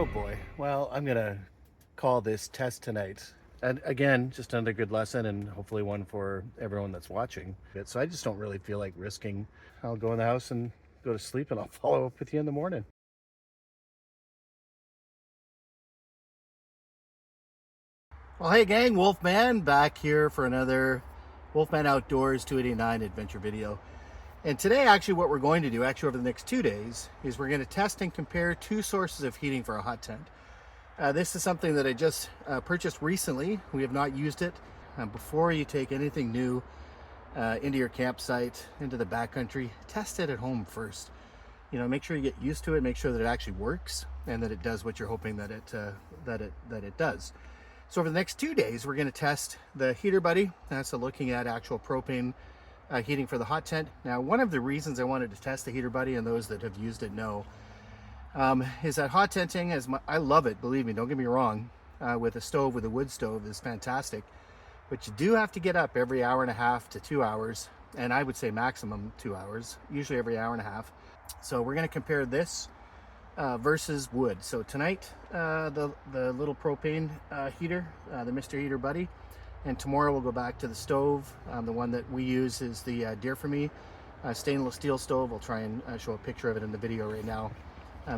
Oh boy. Well, I'm gonna call this test tonight. And again, just another good lesson and hopefully one for everyone that's watching. So I just don't really feel like risking. I'll go in the house and go to sleep and I'll follow up with you in the morning. Well, hey gang, Wolfman back here for another Wolfman Outdoors 289 adventure video. And today, actually, what we're going to do, actually over the next 2 days, is we're going to test and compare two sources of heating for a hot tent. This is something that I just purchased recently. We have not used it. Before you take anything new into your campsite, into the backcountry, test it at home first. You know, make sure you get used to it, make sure that it actually works and that it does what you're hoping that it does. So over the next 2 days, we're going to test the Heater Buddy. So looking at actual propane heating for the hot tent. Now, one of the reasons I wanted to test the Heater Buddy, and those that have used it know, is that hot tenting, I love it, believe me, don't get me wrong, with a stove, with a wood stove is fantastic, but you do have to get up every hour and a half to 2 hours, and I would say maximum 2 hours, usually every hour and a half. So we're going to compare this versus wood. So tonight, the little propane heater, the Mr. Heater Buddy, and tomorrow we'll go back to the stove. The one that we use is the Deerfamy stainless steel stove. I'll try and show a picture of it in the video right now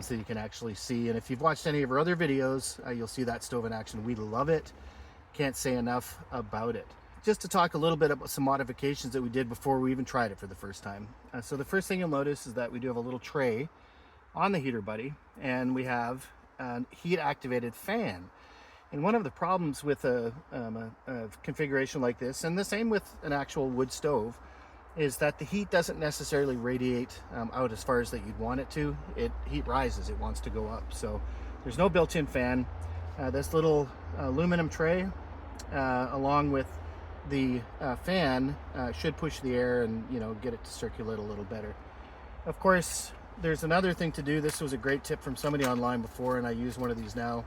so you can actually see. And if you've watched any of our other videos, you'll see that stove in action. We love it. Can't say enough about it. Just to talk a little bit about some modifications that we did before we even tried it for the first time. So the first thing you'll notice is that we do have a little tray on the Heater Buddy, and we have a heat activated fan. And one of the problems with a configuration like this, and the same with an actual wood stove, is that the heat doesn't necessarily radiate out as far as that you'd want it to. Heat rises, it wants to go up. So there's no built-in fan. This little aluminum tray, along with the fan, should push the air and get it to circulate a little better. Of course, there's another thing to do. This was a great tip from somebody online before, and I use one of these now.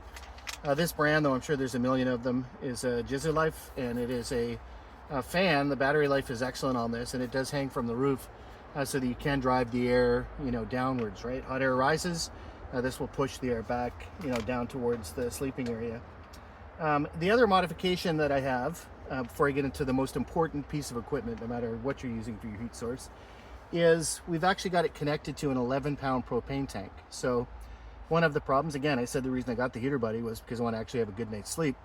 This brand, though I'm sure there's a million of them, is a Jizzle Life, and it is a fan. The battery life is excellent on this, and it does hang from the roof so that you can drive the air, downwards, right? Hot air rises, this will push the air back, down towards the sleeping area. The other modification that I have, before I get into the most important piece of equipment, no matter what you're using for your heat source, is we've actually got it connected to an 11-pound propane tank. So one of the problems, again, I said the reason I got the Heater Buddy was because I want to actually have a good night's sleep.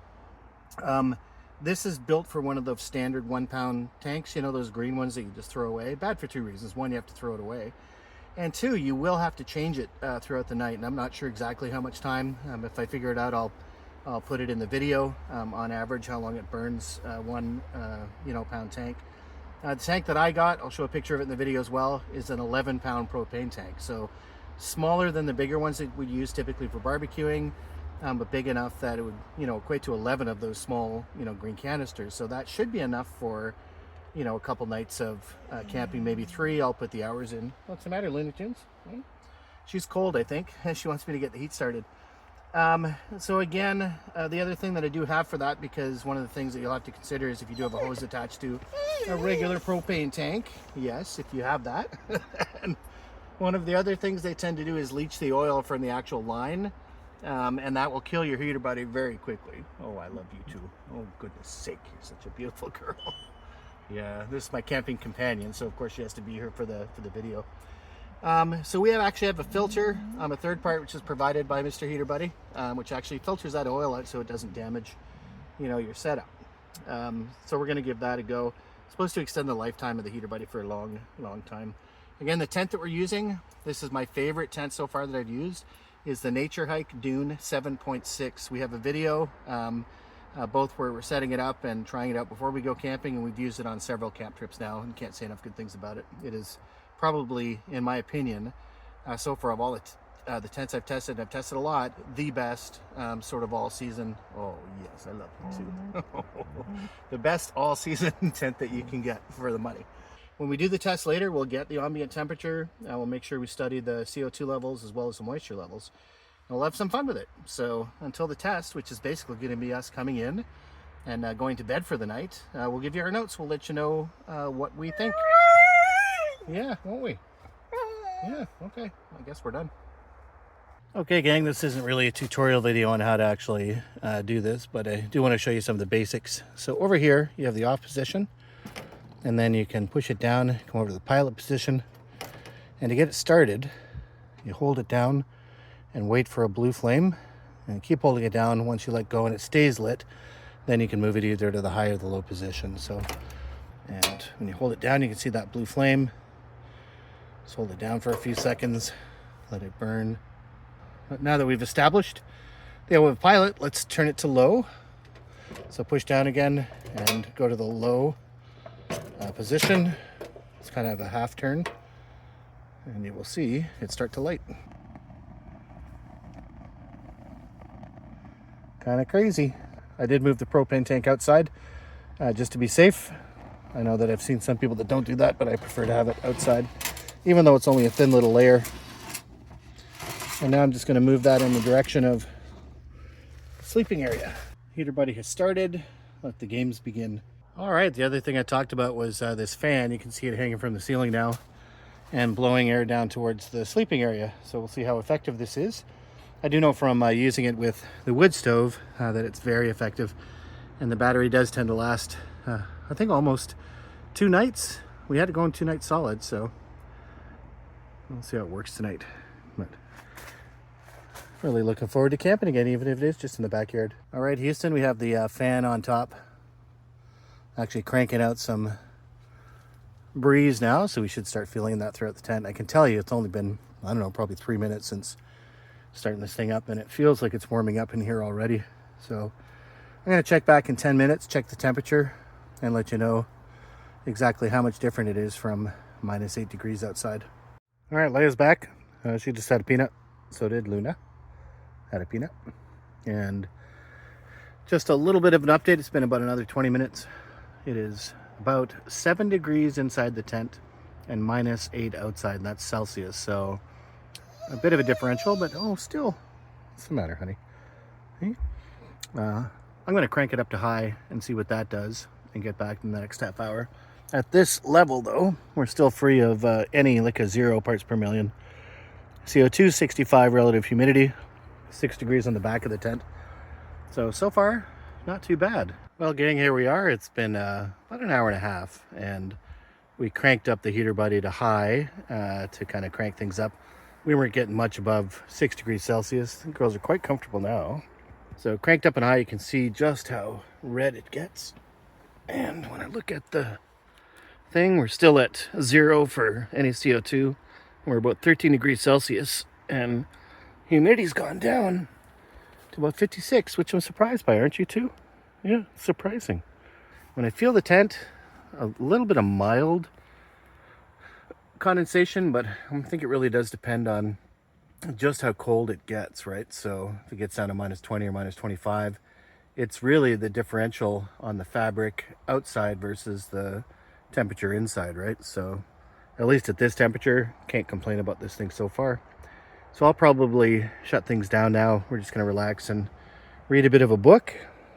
This is built for one of those standard 1-pound tanks, those green ones that you just throw away. Bad for two reasons. One, you have to throw it away. And two, you will have to change it throughout the night. And I'm not sure exactly how much time. If I figure it out, I'll put it in the video, on average, how long it burns one pound tank. The tank that I got, I'll show a picture of it in the video as well, is an 11-pound propane tank. So smaller than the bigger ones that we use typically for barbecuing, but big enough that it would, equate to 11 of those small, green canisters. So that should be enough for, a couple nights of camping, maybe 3. I'll put the hours in. What's the matter, Looney Tunes? She's cold, I think. She wants me to get the heat started. So again, the other thing that I do have for that, because one of the things that you'll have to consider is if you do have a hose attached to a regular propane tank, yes, if you have that. And one of the other things they tend to do is leach the oil from the actual line, and that will kill your Heater Buddy very quickly. Oh, I love you too. Oh, goodness sake, you're such a beautiful girl. Yeah, this is my camping companion, so of course she has to be here for the video. So we actually have a filter, a third part, which is provided by Mr. Heater Buddy, which actually filters that oil out so it doesn't damage, your setup. So we're going to give that a go. It's supposed to extend the lifetime of the Heater Buddy for a long, long time. Again, the tent that we're using, this is my favorite tent so far that I've used, is the Naturehike Dune 7.6. We have a video, both where we're setting it up and trying it out before we go camping, and we've used it on several camp trips now and can't say enough good things about it. It is probably, in my opinion, so far of all the tents I've tested, and I've tested a lot, the best sort of all season. Oh yes, I love you too. The best all season tent that you can get for the money. When we do the test later, we'll get the ambient temperature. We'll make sure we study the CO2 levels as well as the moisture levels. And we'll have some fun with it. So until the test, which is basically going to be us coming in and going to bed for the night, we'll give you our notes. We'll let you know what we think. Yeah, won't we? Yeah, okay. I guess we're done. Okay gang, this isn't really a tutorial video on how to actually do this, but I do want to show you some of the basics. So over here you have the off position, and then you can push it down, come over to the pilot position, and to get it started you hold it down and wait for a blue flame, and keep holding it down. Once you let go and it stays lit, then you can move it either to the high or the low position. So, and when you hold it down you can see that blue flame. Just hold it down for a few seconds, let it burn. But now that we've established the pilot, let's turn it to low. So push down again and go to the low position. It's kind of a half turn, and you will see it start to light. Kind of crazy. I did move the propane tank outside just to be safe. I know that I've seen some people that don't do that, but I prefer to have it outside, even though it's only a thin little layer. And now I'm just going to move that in the direction of the sleeping area. Heater buddy has started. Let the games begin. All right, the other thing I talked about was this fan. You can see it hanging from the ceiling now and blowing air down towards the sleeping area. So we'll see how effective this is. I do know from using it with the wood stove that it's very effective, and the battery does tend to last I think almost 2 nights. We had it going 2 nights solid, so we'll see how it works tonight. But really looking forward to camping again, even if it is just in the backyard. All right, Houston, we have the fan on top, actually cranking out some breeze now, so we should start feeling that throughout the tent. I can tell you it's only been, I don't know, probably 3 minutes since starting this thing up, and it feels like it's warming up in here already. So I'm going to check back in 10 minutes, check the temperature, and let you know exactly how much different it is from -8 degrees outside. All right, Leia's back. She just had a peanut. So did Luna. Had a peanut. And just a little bit of an update. It's been about another 20 minutes. It is about 7 degrees inside the tent and -8 outside, and that's Celsius. So a bit of a differential, but still, what's the matter, honey? Hey? I'm going to crank it up to high and see what that does and get back in the next half hour. At this level though, we're still free of any, like a 0 parts per million. CO2 65, relative humidity 6 degrees on the back of the tent. So far not too bad. Well gang, here we are. It's been about an hour and a half, and we cranked up the heater buddy to high to kind of crank things up. We weren't getting much above 6 degrees Celsius. The girls are quite comfortable now. So cranked up and high, you can see just how red it gets. And when I look at the thing, we're still at 0 for any CO2. We're about 13 degrees Celsius, and humidity's gone down to about 56, which I'm surprised by, aren't you too? Yeah, surprising. When I feel the tent, a little bit of mild condensation, but I think it really does depend on just how cold it gets, right? So if it gets down to -20 or -25, it's really the differential on the fabric outside versus the temperature inside, right? So at least at this temperature, can't complain about this thing so far. So I'll probably shut things down now. We're just going to relax and read a bit of a book,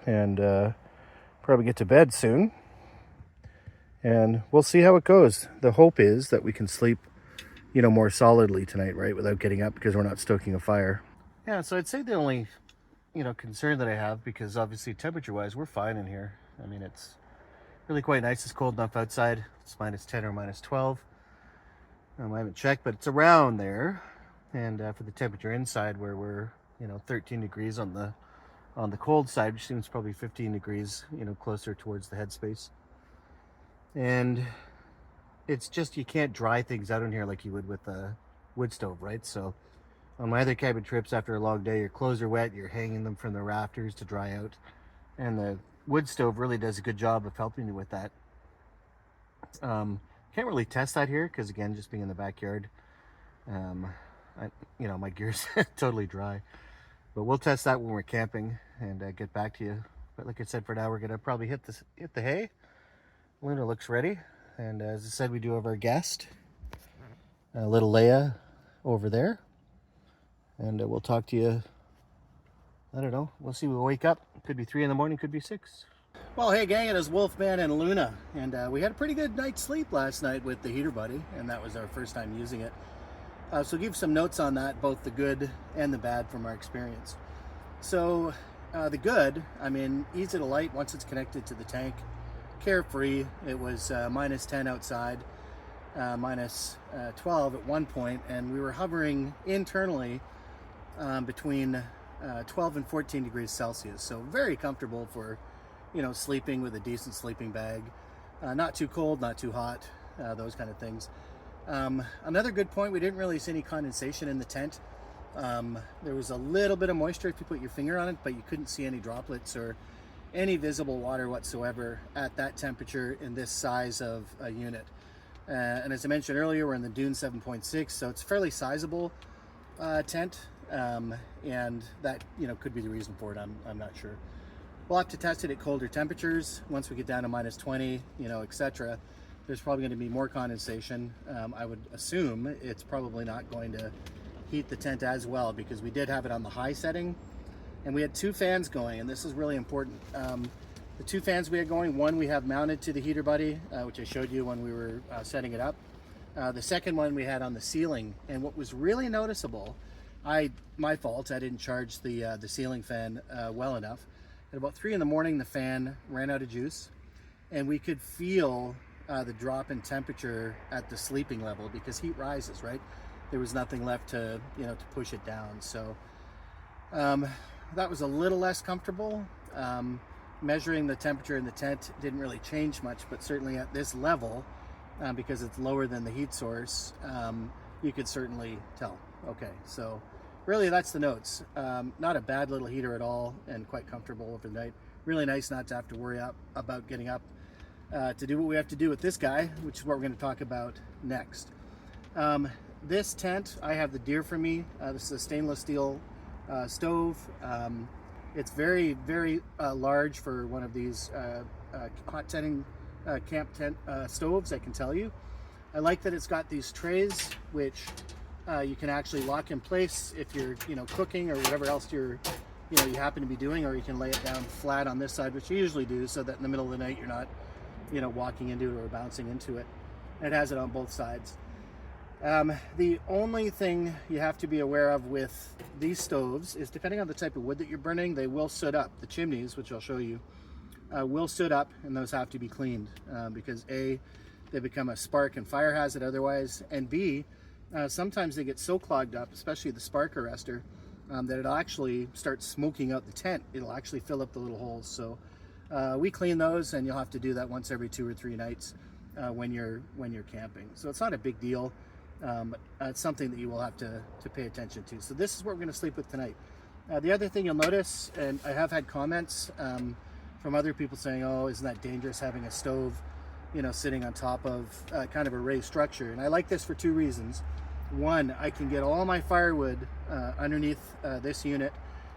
and probably get to bed soon. And we'll see how it goes. The hope is that we can sleep, more solidly tonight, right, without getting up, because we're not stoking a fire. Yeah, so I'd say the only, concern that I have, because obviously temperature-wise, we're fine in here. I mean, it's really quite nice. It's cold enough outside. It's -10 or -12. I haven't checked, but it's around there. And for the temperature inside, where we're, 13 degrees on the cold side, which seems probably 15 degrees, closer towards the headspace. And it's just, you can't dry things out in here like you would with a wood stove, right? So on my other cabin trips, after a long day, your clothes are wet, you're hanging them from the rafters to dry out. And the wood stove really does a good job of helping you with that. Can't really test that here, because again, just being in the backyard, my gear's totally dry. But we'll test that when we're camping and get back to you. But like I said, for now, we're gonna probably hit the hay. Luna looks ready, and as I said, we do have our guest, little Leia, over there, and we'll talk to you. I don't know. We'll see. We'll wake up. Could be 3 in the morning. Could be 6. Well, hey gang, it is Wolfman and Luna, and we had a pretty good night's sleep last night with the heater buddy, and that was our first time using it. So give some notes on that, both the good and the bad from our experience. So the good, I mean, easy to light once it's connected to the tank. Carefree. It was minus 10 outside, minus 12 at one point, and we were hovering internally between 12 and 14 degrees Celsius. So very comfortable for, sleeping with a decent sleeping bag. Not too cold, not too hot, those kind of things. Another good point, we didn't really see any condensation in the tent. There was a little bit of moisture if you put your finger on it, but you couldn't see any droplets or any visible water whatsoever at that temperature in this size of a unit. And as I mentioned earlier, we're in the Dune 7.6, so it's a fairly sizable tent, and that could be the reason for it. I'm not sure. We'll have to test it at colder temperatures once we get down to minus 20, etc. There's probably going to be more condensation. I would assume it's probably not going to heat the tent as well, because we did have it on the high setting, and we had 2 fans going, and this is really important. The 2 fans we had going, one we have mounted to the heater buddy, which I showed you when we were setting it up. The second one we had on the ceiling, and what was really noticeable, my fault, I didn't charge the ceiling fan well enough. At about 3 in the morning, the fan ran out of juice, and we could feel the drop in temperature at the sleeping level, because heat rises, right? There was nothing left to to push it down. So that was a little less comfortable. Measuring the temperature in the tent didn't really change much, but certainly at this level, because it's lower than the heat source, you could certainly tell. Okay, so really that's the notes. Not a bad little heater at all, and quite comfortable overnight. Really nice not to have to worry about getting up to do what we have to do with this guy, which is what we're going to talk about next. This tent, I have the Deerfamy. This is a stainless steel stove. It's very, very large for one of these hot tenting camp tent stoves, I can tell you. I like that it's got these trays, which you can actually lock in place if you're cooking or whatever else you happen to be doing, or you can lay it down flat on this side, which you usually do, so that in the middle of the night you're not walking into it or bouncing into it. And it has it on both sides. The only thing you have to be aware of with these stoves is, depending on the type of wood that you're burning, they will soot up. The chimneys, which I'll show you, will soot up, and those have to be cleaned because A, they become a spark and fire hazard otherwise, and B, sometimes they get so clogged up, especially the spark arrestor, that it'll actually start smoking out the tent. It'll actually fill up the little holes. So we clean those, and you'll have to do that once every 2 or 3 nights when you're camping. So it's not a big deal. But it's something that you will have to pay attention to. So this is what we're going to sleep with tonight. The other thing you'll notice, and I have had comments from other people saying, oh, isn't that dangerous having a stove, sitting on top of kind of a raised structure? And I like this for 2 reasons. One, I can get all my firewood underneath this unit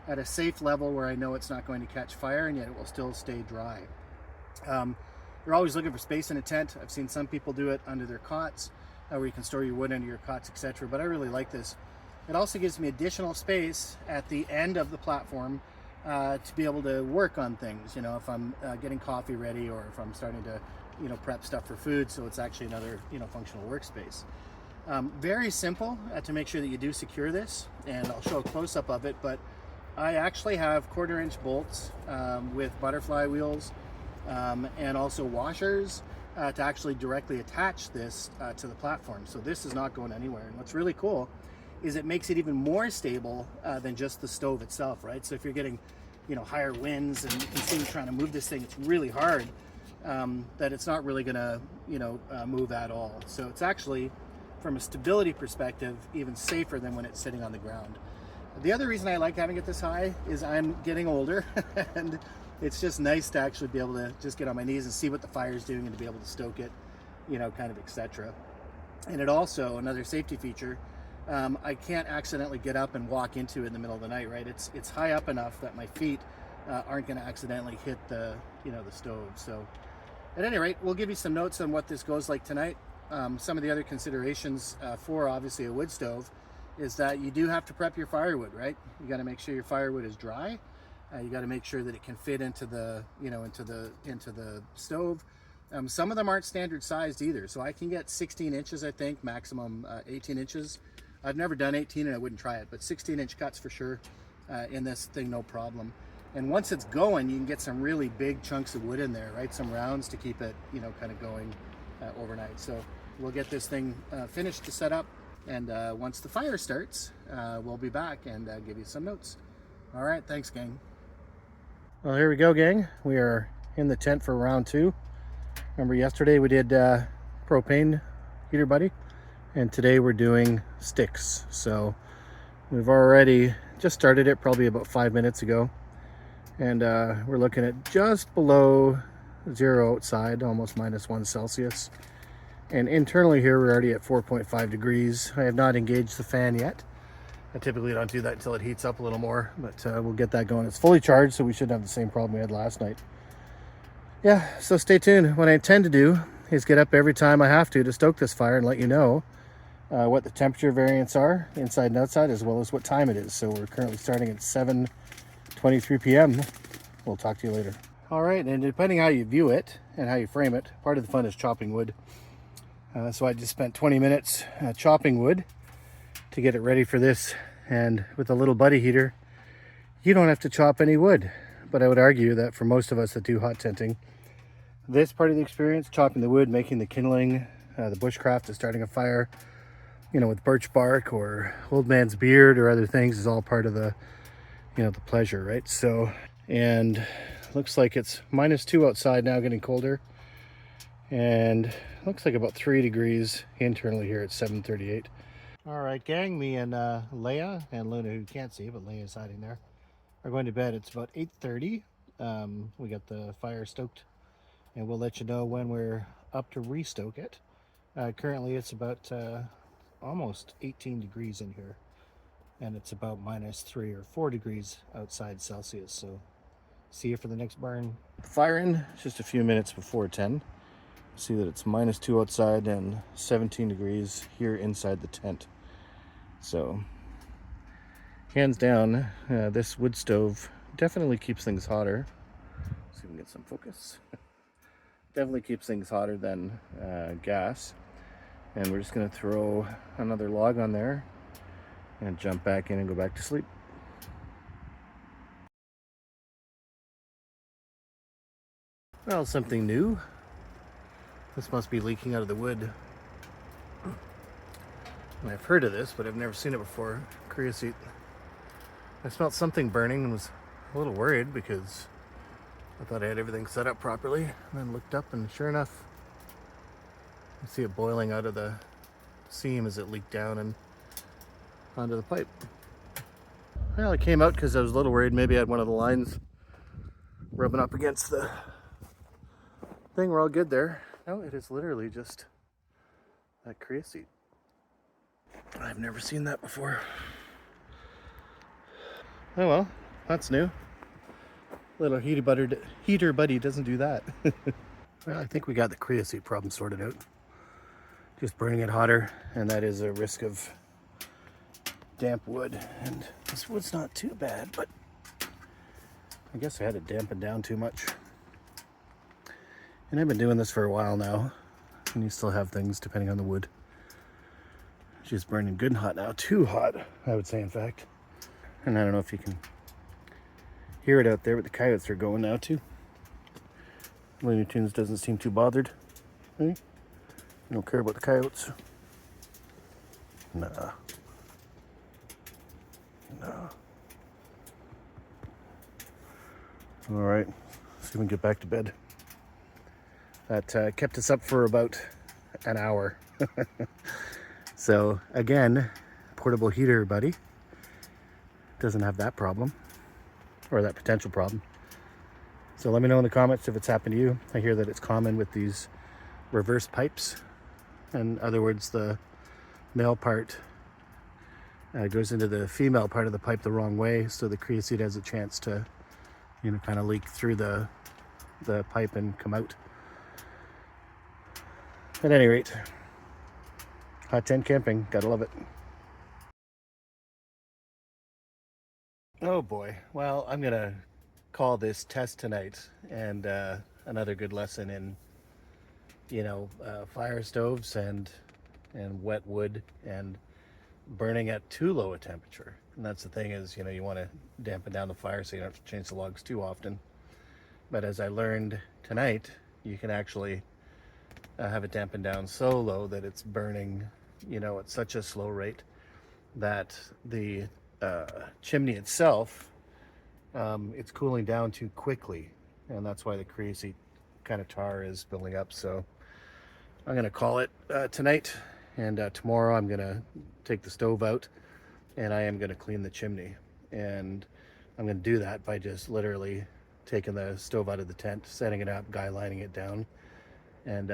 at a safe level where I know it's not going to catch fire, and yet it will still stay dry. You're always looking for space in a tent. I've seen some people do it under their cots, where you can store your wood under your cots, etc. But I really like this. It also gives me additional space at the end of the platform to be able to work on things. If I'm getting coffee ready, or if I'm starting to, prep stuff for food. So it's actually another, functional workspace. Very simple to make sure that you do secure this, and I'll show a close-up of it. But I actually have 1/4-inch bolts with butterfly wheels and also washers to actually directly attach this to the platform. So this is not going anywhere. And what's really cool is it makes it even more stable than just the stove itself, right? So if you're getting, higher winds, and you can see me trying to move this thing, it's really hard, that it's not really gonna, move at all. So it's actually, from a stability perspective, even safer than when it's sitting on the ground. The other reason I like having it this high is I'm getting older, and it's just nice to actually be able to just get on my knees and see what the fire's doing, and to be able to stoke it, kind of, etc. And it also, another safety feature, I can't accidentally get up and walk into it in the middle of the night, right? It's high up enough that my feet aren't going to accidentally hit the the stove. So at any rate, we'll give you some notes on what this goes like tonight. Some of the other considerations for obviously a wood stove is that you do have to prep your firewood, right? You got to make sure your firewood is dry. You got to make sure that it can fit into the into the stove. Some of them aren't standard sized either, so I can get 16 inches, I think, maximum 18 inches I've never done 18 and I wouldn't try it, but 16-inch cuts for sure in this thing, no problem. And once it's going, you can get some really big chunks of wood in there, right? Some rounds to keep it, you know, kind of going overnight. So we'll get this thing finished to set up, and once the fire starts, we'll be back and give you some notes. All right, thanks, gang. Well, here we go, gang. We are in the tent for round 2. Remember yesterday we did propane heater buddy, and today we're doing sticks. So we've already just started it probably about 5 minutes ago, and we're looking at just below 0 outside, almost -1 Celsius. And internally here we're already at 4.5 degrees. I have not engaged the fan yet. I typically don't do that until it heats up a little more, but we'll get that going. It's fully charged, so we shouldn't have the same problem we had last night. Yeah, so stay tuned. What I intend to do is get up every time I have to stoke this fire and let you know what the temperature variants are inside and outside, as well as what time it is. So we're currently starting at 7:23 p.m. We'll talk to you later. All right, and depending how you view it and how you frame it, part of the fun is chopping wood. So I just spent 20 minutes chopping wood to get it ready for this. And with a little buddy heater, you don't have to chop any wood. But I would argue that for most of us that do hot tenting, this part of the experience, chopping the wood, making the kindling, the bushcraft of starting a fire, you know, with birch bark or old man's beard or other things, is all part of the, you know, the pleasure, right? So, and looks like it's -2 outside now, getting colder, and looks like about 3 degrees internally here at 7:38. All right, gang, me and Leia and Luna, who can't see, but Leia's hiding there, are going to bed. It's about 8:30. We got the fire stoked, and we'll let you know when we're up to restoke it. Currently it's about almost 18 degrees in here, and it's about -3 or 4 degrees outside Celsius. So see you for the next burn. Fire in just a few minutes before 10. See that it's -2 outside and 17 degrees here inside the tent. So hands down, this wood stove definitely keeps things hotter. See if we can get some focus. Definitely keeps things hotter than gas. And we're just going to throw another log on there and jump back in and go back to sleep. Well, something new. This must be leaking out of the wood. And I've heard of this, but I've never seen it before. Creosote. I smelled something burning and was a little worried because I thought I had everything set up properly, and then looked up, and sure enough, you see it boiling out of the seam as it leaked down and onto the pipe. Well, it came out because I was a little worried maybe I had one of the lines rubbing up against the thing. We're all good there. No, it is literally just that creosote. I've never seen that before. Oh well, that's new. Little heater buddy doesn't do that. Well, I think we got the creosote problem sorted out. Just burning it hotter, and that is a risk of damp wood. And this wood's not too bad, but I guess I had it dampened down too much. And I've been doing this for a while now, and you still have things depending on the wood. Just burning good and hot now. Too hot, I would say, in fact. And I don't know if you can hear it out there, but the coyotes are going now too. Looney Tunes doesn't seem too bothered. Hey? You don't care about the coyotes? Nah. Nah. All right, let's see if we can get back to bed. That kept us up for about an hour. So again, portable heater buddy doesn't have that problem, or that potential problem. So let me know in the comments if it's happened to you. I hear that it's common with these reverse pipes. In other words, the male part goes into the female part of the pipe the wrong way, so the creosote has a chance to, you know, kind of leak through the pipe and come out. At any rate, hot tent camping, gotta love it. Oh boy, well, I'm gonna call this test tonight, and another good lesson in, you know, fire stoves and wet wood and burning at too low a temperature. And that's the thing is, you know, you want to dampen down the fire so you don't have to change the logs too often. But as I learned tonight, you can actually have it dampened down so low that it's burning, you know, at such a slow rate that the chimney itself, it's cooling down too quickly. And that's why the creosote kind of tar is building up. So I'm going to call it tonight. And tomorrow I'm going to take the stove out and I am going to clean the chimney. And I'm going to do that by just literally taking the stove out of the tent, setting it up, guy lining it down, and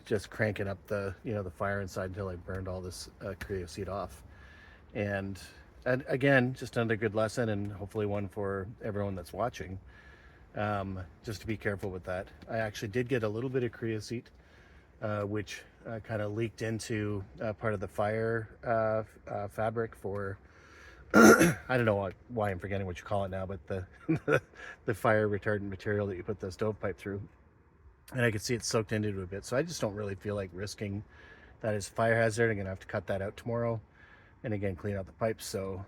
just cranking up the, you know, the fire inside until I burned all this creosote off. And again, just another good lesson, and hopefully one for everyone that's watching, just to be careful with that. I actually did get a little bit of creosote, which kind of leaked into part of the fire fabric for I don't know why I'm forgetting what you call it now, but the fire retardant material that you put the stovepipe through. And I could see it soaked into it a bit. So I just don't really feel like risking that as fire hazard. I'm gonna have to cut that out tomorrow and again clean out the pipes. So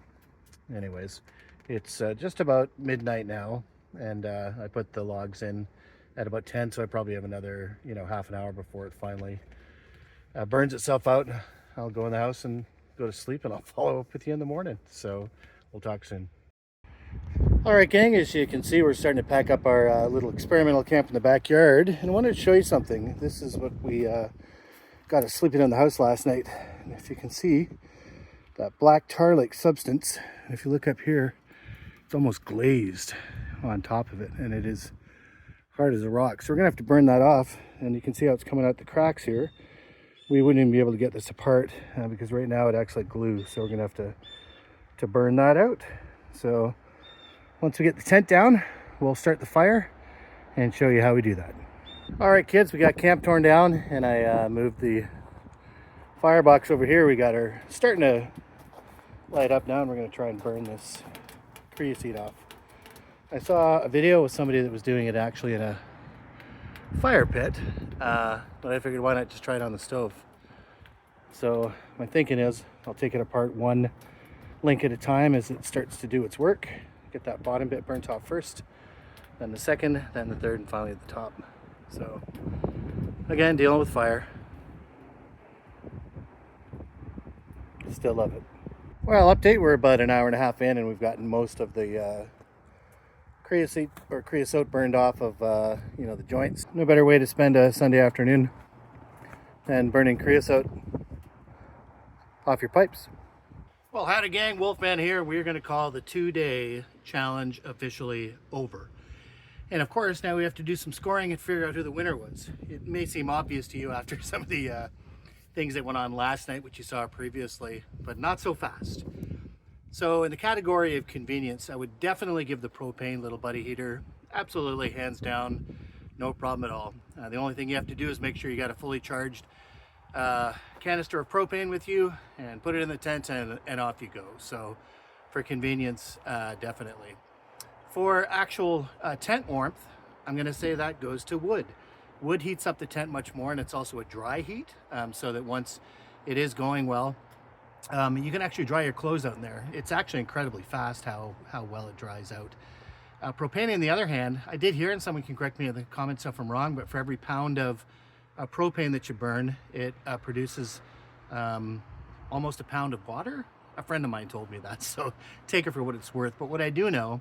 anyways, it's just about midnight now, and I put the logs in at about 10, so I probably have another, you know, half an hour before it finally burns itself out. I'll go in the house and go to sleep, and I'll follow up with you in the morning. So we'll talk soon. All right, gang, as you can see, we're starting to pack up our little experimental camp in the backyard, and I wanted to show you something. This is what we got us sleeping in the house last night. And if you can see that black tar-like substance, if you look up here, it's almost glazed on top of it, and it is hard as a rock. So we're gonna have to burn that off, and you can see how it's coming out the cracks here. We wouldn't even be able to get this apart because right now it acts like glue. So we're gonna have to burn that out. So once we get the tent down, we'll start the fire and show you how we do that. All right, kids, we got camp torn down, and I moved the firebox over here. We got her starting to light up now, and we're gonna try and burn this creosote off. I saw a video with somebody that was doing it actually in a fire pit, but I figured why not just try it on the stove. So my thinking is I'll take it apart one link at a time as it starts to do its work. Get that bottom bit burnt off first, then the second, then the third, and finally at the top. So again, dealing with fire. Still love it. Well, update, we're about an hour and a half in, and we've gotten most of the creosote burned off of you know, the joints. No better way to spend a Sunday afternoon than burning creosote off your pipes. Well, howdy gang, Wolfman here. We're going to call the 2-day challenge officially over. And of course, now we have to do some scoring and figure out who the winner was. It may seem obvious to you after some of the things that went on last night, which you saw previously, but not so fast. So in the category of convenience, I would definitely give the Propane little buddy heater, absolutely hands down, no problem at all. The only thing you have to do is make sure you got a fully charged canister of propane with you and put it in the tent, and off you go. So for convenience, definitely. For actual tent warmth, I'm gonna say that goes to wood. Wood heats up the tent much more, and it's also a dry heat, so that once it is going well, you can actually dry your clothes out in there. It's actually incredibly fast how well it dries out. Propane, on the other hand, I did hear, and someone can correct me in the comments if I'm wrong, but for every pound of propane that you burn, it produces almost a pound of water. A friend of mine told me that, so take it for what it's worth. But what I do know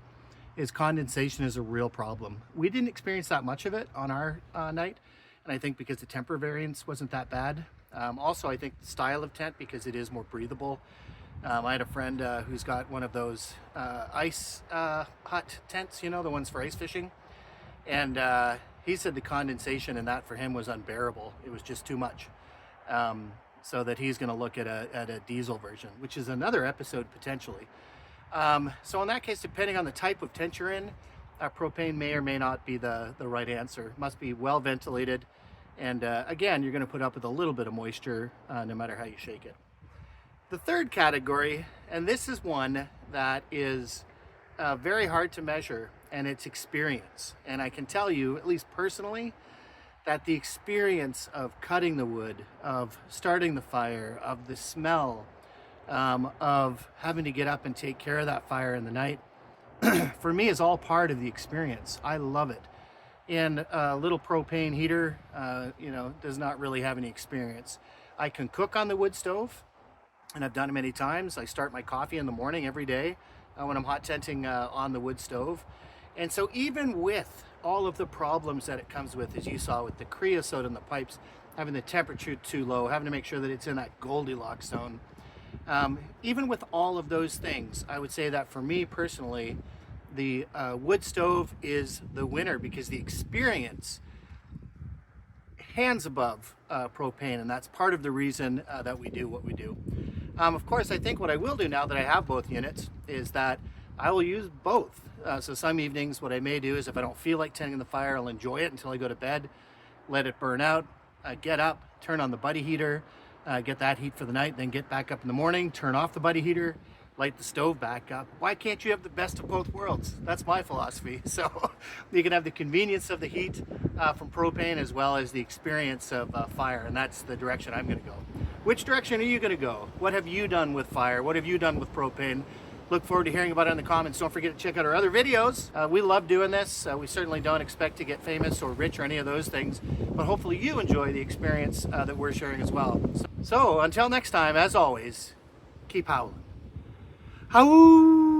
is condensation is a real problem. We didn't experience that much of it on our night, and I think because the temper variance wasn't that bad. Also, I think the style of tent, because it is more breathable. I had a friend who's got one of those ice hut tents, you know, the ones for ice fishing. And he said the condensation in that for him was unbearable. It was just too much. So that he's gonna look at a diesel version, which is another episode potentially. So in that case, depending on the type of tent you're in, propane may or may not be the right answer. Must be well ventilated. And again, you're gonna put up with a little bit of moisture no matter how you shake it. The third category, and this is one that is very hard to measure, and it's experience. And I can tell you, at least personally, that the experience of cutting the wood, of starting the fire, of the smell, of having to get up and take care of that fire in the night, for me, is all part of the experience. I love it. And a little propane heater, does not really have any experience. I can cook on the wood stove, and I've done it many times. I start my coffee in the morning every day when I'm hot tenting on the wood stove. And so even with all of the problems that it comes with, as you saw with the creosote in the pipes, having the temperature too low, having to make sure that it's in that Goldilocks zone, even with all of those things, I would say that for me personally, the wood stove is the winner, because the experience hands above propane, and that's part of the reason that we do what we do. Of course, I think what I will do now that I have both units is that I will use both. So some evenings what I may do is, if I don't feel like tending the fire, I'll enjoy it until I go to bed, let it burn out, get up, turn on the buddy heater, get that heat for the night, then get back up in the morning, turn off the buddy heater, light the stove back up. Why can't you have the best of both worlds? That's my philosophy. So you can have the convenience of the heat from propane, as well as the experience of fire, and that's the direction I'm going to go. Which direction are you going to go? What have you done with fire? What have you done with propane? Look forward to hearing about it in the comments. Don't forget to check out our other videos. We love doing this. We certainly don't expect to get famous or rich or any of those things, but hopefully you enjoy the experience that we're sharing as well. So until next time, as always, keep howling. Howl!